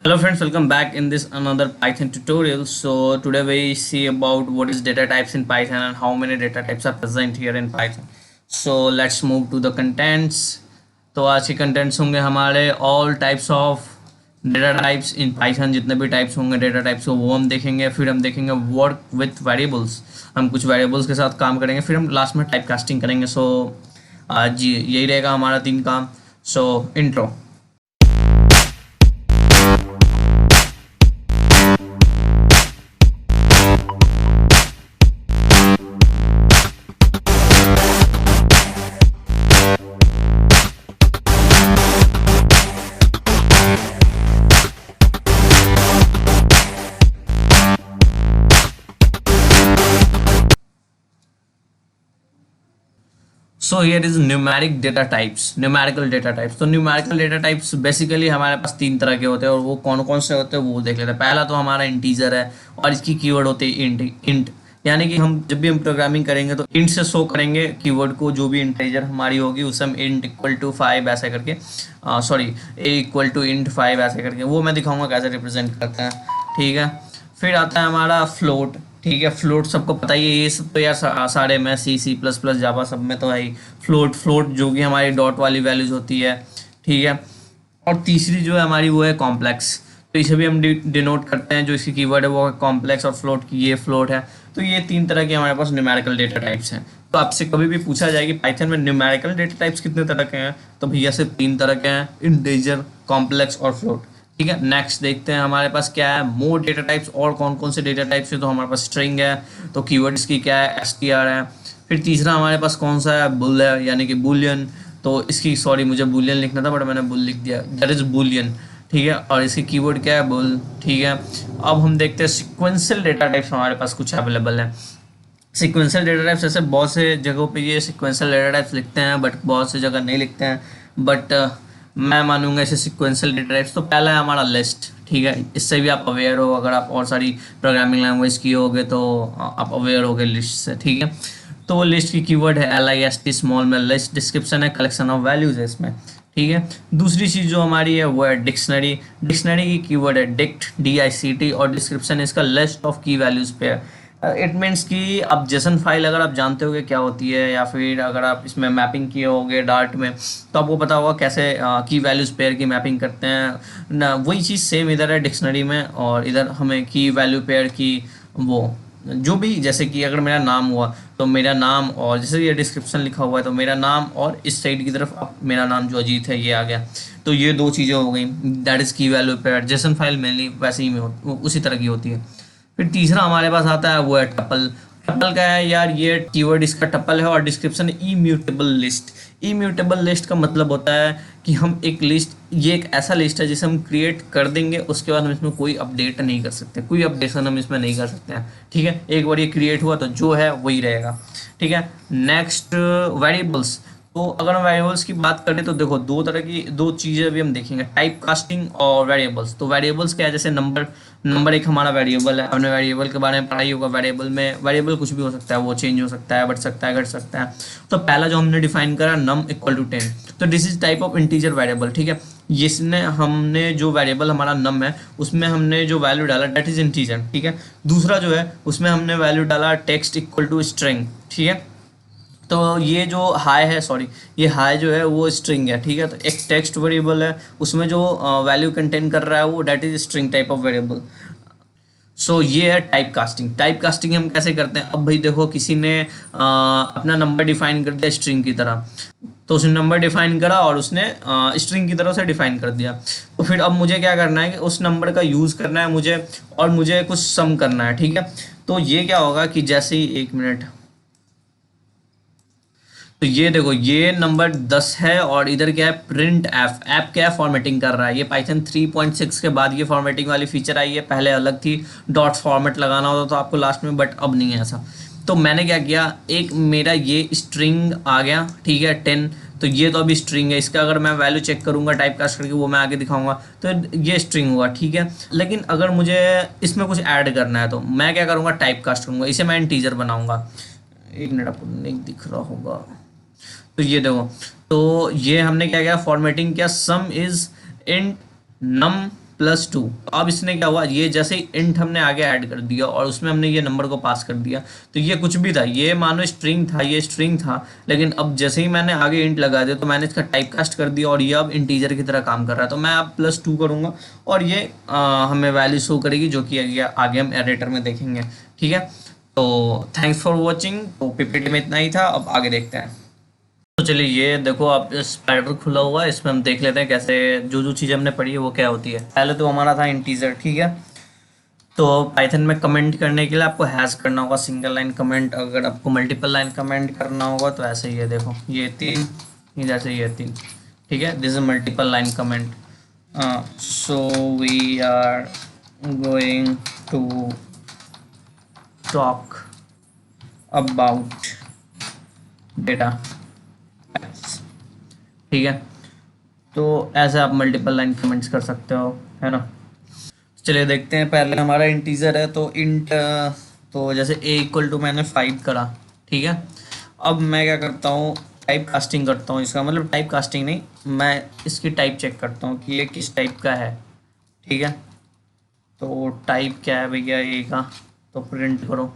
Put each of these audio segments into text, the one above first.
Hello friends, welcome back in this another Python tutorial. So today we see about what is data types in Python and how many data types are present here in Python. So let's move to the contents. तो आज के contents होंगे हमारे all types of data types in Python, जितने भी types होंगे data types को वो हम देखेंगे. फिर हम देखेंगे work with variables, हम कुछ variables के साथ काम करेंगे. फिर हम लास्ट में typecasting करेंगे. So आज यही रहेगा हमारा 3 काम. So intro. So here is numeric data types, numerical data types. तो न्यूमेरिकल डेटा टाइप्स बेसिकली हमारे पास 3 तरह के होते हैं और वो कौन कौन से होते हैं वो देख लेते हैं. पहला तो हमारा इंटीजर है और इसकी कीवर्ड होती है इंट. यानी कि हम जब भी हम प्रोग्रामिंग करेंगे तो इंट से शो करेंगे कीवर्ड को, जो भी इंटीजर हमारी होगी उसे हम इंट इक्वल टू 5 ऐसे करके, sorry A equal to int 5 ऐसे करके, वो मैं दिखाऊंगा कैसे रिप्रेजेंट करते हैं. ठीक है. फिर आता है हमारा फ्लोट. ठीक है. फ्लोट सबको पता ही है, ये सब तो यार सारे में C++ जावा सब में तो है ही. फ्लोट जो कि हमारी डॉट वाली वैल्यूज होती है. ठीक है. और तीसरी जो है हमारी वो है कॉम्प्लेक्स. तो इसे भी हम डिनोट करते हैं, जो इसकी कीवर्ड है वो है कॉम्प्लेक्स और फ्लोट की ये फ्लोट है. तो ये 3 तरह के हमारे पास न्यूमेरिकल डेटा टाइप्स हैं. तो आपसे कभी भी पूछा जाए कि पाइथन में न्यूमेरिकल डेटा टाइप्स कितने तरह के हैं, तो भैया सिर्फ 3 तरह के हैं, इंटीजर, कॉम्प्लेक्स और फ्लोट. ठीक है. नेक्स्ट देखते हैं हमारे पास क्या है, मोर डेटा टाइप्स. और कौन कौन से डेटा टाइप्स है, तो हमारे पास स्ट्रिंग है, तो कीवर्ड्स की क्या है, str है. फिर तीसरा हमारे पास कौन सा है, बुल है, यानी कि बुलियन. तो इसकी, सॉरी मुझे बुलियन लिखना था बट मैंने बुल लिख दिया, दैट इज बुलियन. ठीक है. और इसकी कीवर्ड क्या है, बुल. ठीक है. अब हम देखते हैं सिक्वेंशियल डेटा टाइप्स हमारे पास कुछ अवेलेबल है. सिक्वेंशियल डेटा टाइप्स ऐसे बहुत से जगहों पे ये सिक्वेंशियल डेटा टाइप्स लिखते हैं बट बहुत से जगह नहीं लिखते हैं. बट मैं मानूंगा इसे सिक्वेंशियल डेटा टाइप्स. तो पहला है हमारा लिस्ट. ठीक है. इससे भी आप अवेयर हो, अगर आप और सारी प्रोग्रामिंग लैंग्वेज की होगे तो आप अवेयर होगे लिस्ट से. ठीक है. तो लिस्ट की कीवर्ड है LIST स्मॉल में. लिस्ट डिस्क्रिप्शन है, कलेक्शन ऑफ वैल्यूज है इसमें. ठीक है. दूसरी चीज़ जो हमारी है वो है डिक्शनरी. डिक्शनरी की कीवर्ड है डिक्ट, DICT, और डिस्क्रिप्शन इसका लिस्ट ऑफ की वैल्यूज पे है. इट मीन्स कि अब जेसन फाइल अगर आप जानते होगे क्या होती है, या फिर अगर आप इसमें मैपिंग किए होगे डार्ट में, तो आपको पता होगा कैसे की वैल्यूज पेयर की मैपिंग करते हैं ना. वही चीज़ सेम इधर है डिक्शनरी में, और इधर हमें की वैल्यू पेयर की वो जो भी, जैसे कि अगर मेरा नाम हुआ तो मेरा नाम, और जैसे ये डिस्क्रिप्शन लिखा हुआ है तो मेरा नाम, और इस साइड की तरफ अब मेरा नाम जो अजीत है ये आ गया. तो ये 2 चीज़ें हो गई, दैट इज़ की value pair. JSON file mainly वैसे ही में उसी तरह की होती है. फिर तीसरा हमारे पास आता है वो है टपल. टपल क्या है यार, ये कीवर्ड इसका टपल है, और description immutable list. Immutable list का मतलब होता है कि हम एक लिस्ट, ये एक ऐसा लिस्ट है जिसे हम क्रिएट कर देंगे, उसके बाद हम इसमें कोई अपडेट नहीं कर सकते, कोई अपडेशन हम इसमें नहीं कर सकते हैं. ठीक है. एक बार ये क्रिएट हुआ तो जो है वही रहेगा. ठीक है. Next variables. तो अगर हम वेरिएबल्स की बात करें तो देखो 2 तरह की 2 चीज़ें अभी हम देखेंगे, टाइप कास्टिंग और वेरिएबल्स. तो वेरिएबल्स क्या है, जैसे नंबर एक हमारा वेरिएबल है. हमने वेरिएबल के बारे में पढ़ाई होगा. वेरिएबल कुछ भी हो सकता है, वो चेंज हो सकता है, बढ़ सकता है, घट सकता है. तो पहला जो हमने डिफाइन करा नम इक्वल टू 10, तो this is type of integer variable. ठीक है. इसने हमने जो वेरिएबल हमारा नम है उसमें हमने जो वैल्यू डाला दैट इज इंटीजर. ठीक है. दूसरा जो है उसमें हमने वैल्यू डाला टेक्स्ट इक्वल टू स्ट्रिंग. ठीक है. तो ये जो हाई है, सॉरी ये हाई जो है वो स्ट्रिंग है. ठीक है. तो एक टेक्स्ट वेरिएबल है, उसमें जो वैल्यू कंटेन कर रहा है वो that is string type of variable. So ये है टाइप कास्टिंग. टाइप कास्टिंग हम कैसे करते हैं, अब भाई देखो किसी ने अपना नंबर डिफाइन कर दिया स्ट्रिंग की तरह, तो उसने नंबर डिफाइन करा और उसने स्ट्रिंग की तरह से डिफाइन कर दिया. तो फिर अब मुझे क्या करना है कि उस नंबर का यूज़ करना है मुझे, और मुझे कुछ सम करना है. ठीक है. तो ये क्या होगा कि जैसे ही, 1 मिनट, तो ये देखो ये नंबर 10 है और इधर क्या है प्रिंट एफ. एफ क्या है, फॉर्मेटिंग कर रहा है. ये पाइथन 3.6 के बाद ये फॉर्मेटिंग वाली फीचर आई है. पहले अलग थी, डॉट फॉर्मेट लगाना होता था आपको लास्ट में, बट अब नहीं है ऐसा. तो मैंने क्या किया, एक मेरा ये स्ट्रिंग आ गया. ठीक है. 10. तो ये तो अभी स्ट्रिंग है, इसका अगर मैं वैल्यू चेक करूंगा टाइप कास्ट करके, वो मैं आगे दिखाऊंगा, तो ये स्ट्रिंग हुआ. ठीक है. लेकिन अगर मुझे इसमें कुछ ऐड करना है तो मैं क्या करूँगा, टाइप कास्ट करूँगा, इसे मैं इंटीजर बनाऊँगा. 1 मिनट, आपको नहीं दिख रहा होगा. तो ये देखो, तो ये हमने क्या किया, फॉर्मेटिंग किया, सम इज इंट नम +2। अब इसने क्या हुआ, ये जैसे ही इंट हमने आगे ऐड कर दिया और उसमें हमने ये नंबर को पास कर दिया, तो ये कुछ भी था, ये मानो स्ट्रिंग था, ये स्ट्रिंग था, लेकिन अब जैसे ही मैंने आगे इंट लगा दिया तो मैंने इसका टाइप कास्ट कर दिया और ये अब इंटीजर की तरह काम कर रहा है। तो मैं अब +2 करूँगा और ये हमें वैल्यू शो करेगी, जो कि आगे हम एडिटर में देखेंगे। ठीक है, तो थैंक्स फॉर वॉचिंग। तो पीपीटी में इतना ही था, अब आगे देखते हैं। तो चलिए, ये देखो आप, स्पाइडर खुला हुआ है, इसमें हम देख लेते हैं कैसे जो जो चीज़ हमने पढ़ी है वो क्या होती है। पहले तो हमारा था इंटीजर। ठीक है, तो पाइथन में कमेंट करने के लिए आपको हैश करना होगा, सिंगल लाइन कमेंट। अगर आपको मल्टीपल लाइन कमेंट करना होगा तो ऐसे ही है, देखो ये 3, इधर से ये 3। ठीक है, this is multiple line comment. So we are going to talk about data. ठीक है, तो ऐसे आप मल्टीपल लाइन कमेंट्स कर सकते हो, है ना। चलिए देखते हैं, पहले हमारा इंटीजर है तो इंट, तो जैसे a = मैंने 5 करा। ठीक है, अब मैं क्या करता हूँ, टाइप कास्टिंग करता हूँ इसका, मतलब टाइप कास्टिंग नहीं, मैं इसकी टाइप चेक करता हूँ कि ये किस टाइप का है। ठीक है, तो टाइप क्या है भैया ए का, तो प्रिंट करो।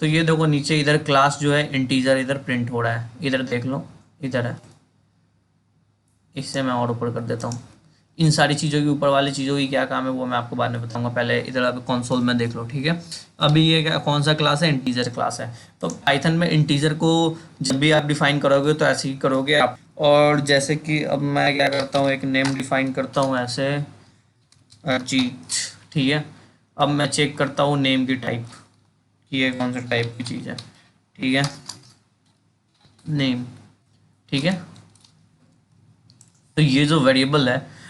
तो ये देखो नीचे इधर क्लास जो है इंटीजर इधर प्रिंट हो रहा है, इधर देख लो, इधर है। इससे मैं और ऊपर कर देता हूँ। इन सारी चीज़ों की, ऊपर वाली चीज़ों की क्या काम है वो मैं आपको बाद में बताऊंगा, पहले इधर आप कंसोल में देख लो। ठीक है, अभी ये क्या, कौन सा क्लास है, इंटीजर क्लास है। तो पाइथन में इंटीजर को जब भी आप डिफाइन करोगे तो ऐसे ही करोगे आप। और जैसे कि अब मैं क्या करता हूँ, एक नेम डिफाइन करता हूँ ऐसे, अजीत। ठीक है, अब मैं चेक करता हूँ नेम की टाइप कि ये कौन सा टाइप की चीज़ है। ठीक है, नेम। ठीक है, तो ये जो वेरिएबल है,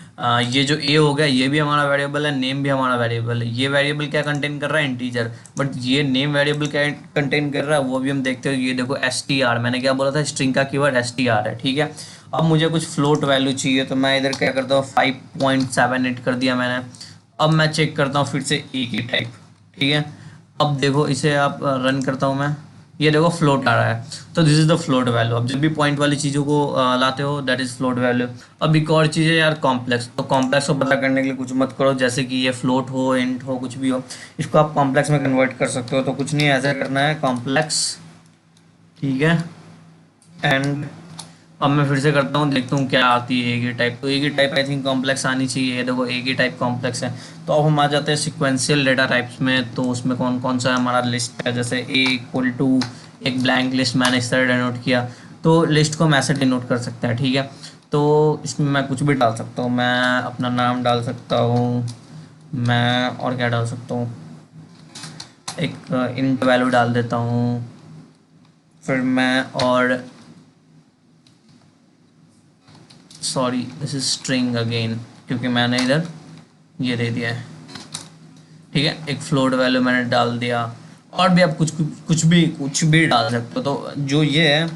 ये जो ए हो गया, ये भी हमारा वेरिएबल है, नेम भी हमारा वेरिएबल है। ये वेरिएबल क्या कंटेन कर रहा है, इंटीजर, बट ये नेम वेरिएबल क्या कंटेन कर रहा है वो भी हम देखते हैं। ये देखो str, मैंने क्या बोला था, स्ट्रिंग का कीवर्ड str है। ठीक है, अब मुझे कुछ फ्लोट वैल्यू चाहिए, तो मैं इधर क्या करता हूँ, 5.78 कर दिया मैंने। अब मैं चेक करता हूँ फिर से ए की टाइप। ठीक है, अब देखो इसे आप रन करता हूँ मैं, ये देखो फ्लोट आ रहा है, तो this is the float value. अब जब भी पॉइंट वाली चीज़ों को लाते हो, दैट इज फ्लोट वैल्यू। अब एक और चीज़ है यार, कॉम्प्लेक्स। तो कॉम्प्लेक्स को पता करने के लिए कुछ मत करो, जैसे कि ये फ्लोट हो, इंट हो, कुछ भी हो, इसको आप कॉम्प्लेक्स में कन्वर्ट कर सकते हो। तो कुछ नहीं, ऐसा करना है, कॉम्प्लेक्स। ठीक है, एंड अब मैं फिर से करता हूँ, देखता हूँ क्या आती है ए की टाइप। तो ए की टाइप आई थिंक कॉम्प्लेक्स आनी चाहिए, ये देखो ए की टाइप कॉम्प्लेक्स है। तो अब हम आ जाते हैं सिक्वेंशियल डेटा टाइप्स में। तो उसमें कौन कौन सा हमारा लिस्ट है, जैसे a = एक ब्लैंक लिस्ट मैंने इस तरह डिनोट किया, तो लिस्ट को हम ऐसे डिनोट कर सकते हैं। ठीक है, तो इसमें मैं कुछ भी डाल सकता हूँ, मैं अपना नाम डाल सकता हूँ, मैं और क्या डाल सकता हूँ, एक इंट वैल्यू डाल देता हूँ, फिर मैं और sorry this is string again, क्योंकि मैंने इधर ये दे दिया है। ठीक है, एक फ्लोट वैल्यू मैंने डाल दिया, और भी आप कुछ भी डाल सकते हो। तो जो ये है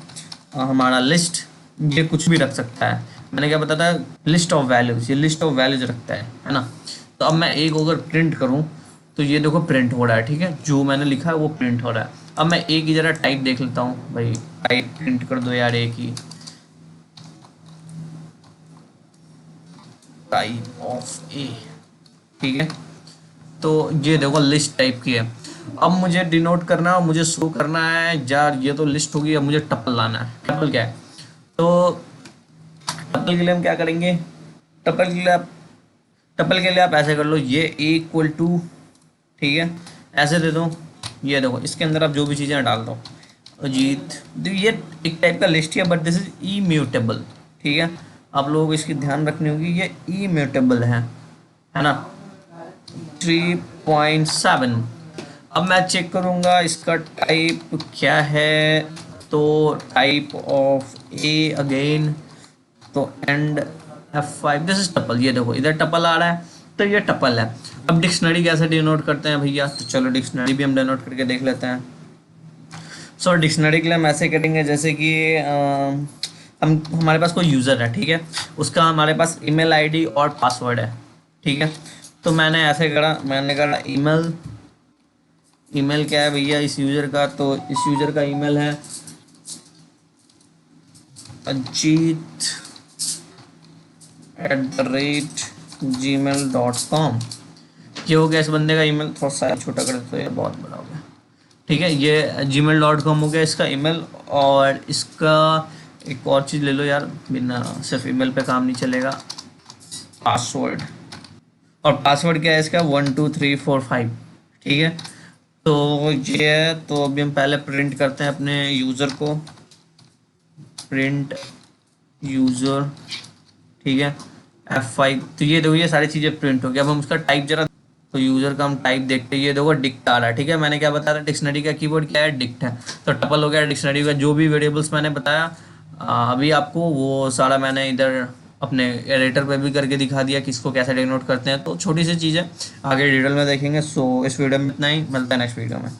हमारा लिस्ट, ये कुछ भी रख सकता है। मैंने क्या बताया था, लिस्ट ऑफ वैल्यूज, ये लिस्ट ऑफ वैल्यूज रखता है ना। तो अब मैं एक अगर प्रिंट करूँ तो ये देखो प्रिंट हो रहा है। ठीक है, जो मैंने लिखा है वो प्रिंट हो रहा है। अब मैं एक ही जरा टाइप देख लेता हूँ, भाई टाइप प्रिंट कर दो यार, एक ही टाइप ऑफ ए। ठीक है, तो ये देखो लिस्ट टाइप की है। अब मुझे डिनोट करना है और मुझे शो करना है, यार ये तो लिस्ट होगी, अब मुझे टपल लाना है। टपल क्या है, तो टपल के लिए हम क्या करेंगे, टपल के लिए आप ऐसे कर लो, ये a = ठीक है, ऐसे दे दो। ये देखो इसके अंदर आप जो भी चीज़ें डाल दो, अजीत। तो ये एक टाइप का लिस्ट है, बट दिस इज इम्यूटेबल। ठीक है, आप लोगों को इसकी ध्यान रखनी होगी, ये इम्यूटेबल है ना। 3.7। अब मैं चेक करूँगा इसका टाइप क्या है, तो टाइप ऑफ ए अगेन, तो and F5, this is tuple. ये देखो इधर टपल आ रहा है, तो ये टपल है। अब डिक्शनरी कैसे डिनोट करते हैं भैया, तो चलो डिक्शनरी भी हम डिनोट करके देख लेते हैं। सो डिक्शनरी के लिए हम ऐसे करेंगे, जैसे कि हम हमारे पास कोई यूज़र है। ठीक है, उसका हमारे पास ईमेल आईडी और पासवर्ड है। ठीक है, तो मैंने ऐसे करा, मैंने कहा ईमेल क्या है भैया इस यूज़र का, तो इस यूज़र का ईमेल है अजीत @ gmail.com। ये हो गया इस बंदे का ईमेल, थोड़ा सा छोटा कर देते तो ये बहुत बड़ा हो गया। ठीक है, ये gmail.com हो गया इसका ईमेल। और इसका एक और चीज़ ले लो यार, बिना सिर्फ ईमेल पे काम नहीं चलेगा, पासवर्ड। और पासवर्ड क्या है इसका, 12345। ठीक है, तो ये है। तो अभी हम पहले प्रिंट करते हैं अपने यूज़र को, प्रिंट यूज़र। ठीक है, F5। तो ये देखो ये सारी चीज़ें प्रिंट हो गई। अब हम उसका टाइप जरा, तो यूज़र का हम टाइप देखते हैं, ये देखो डिक्ट आ रहा है। ठीक है, मैंने क्या बताया था, डिक्शनरी का कीवर्ड क्या है, डिक्ट है। तो टपल हो गया डिक्शनरी का, जो भी वेरिएबल्स मैंने बताया अभी आपको, वो सारा मैंने इधर अपने एडिटर पे भी करके दिखा दिया कि इसको कैसे डिनोट करते हैं। तो छोटी सी चीज़ है, आगे डिटेल में देखेंगे। सो इस वीडियो में इतना ही, मिलता है नेक्स्ट वीडियो में।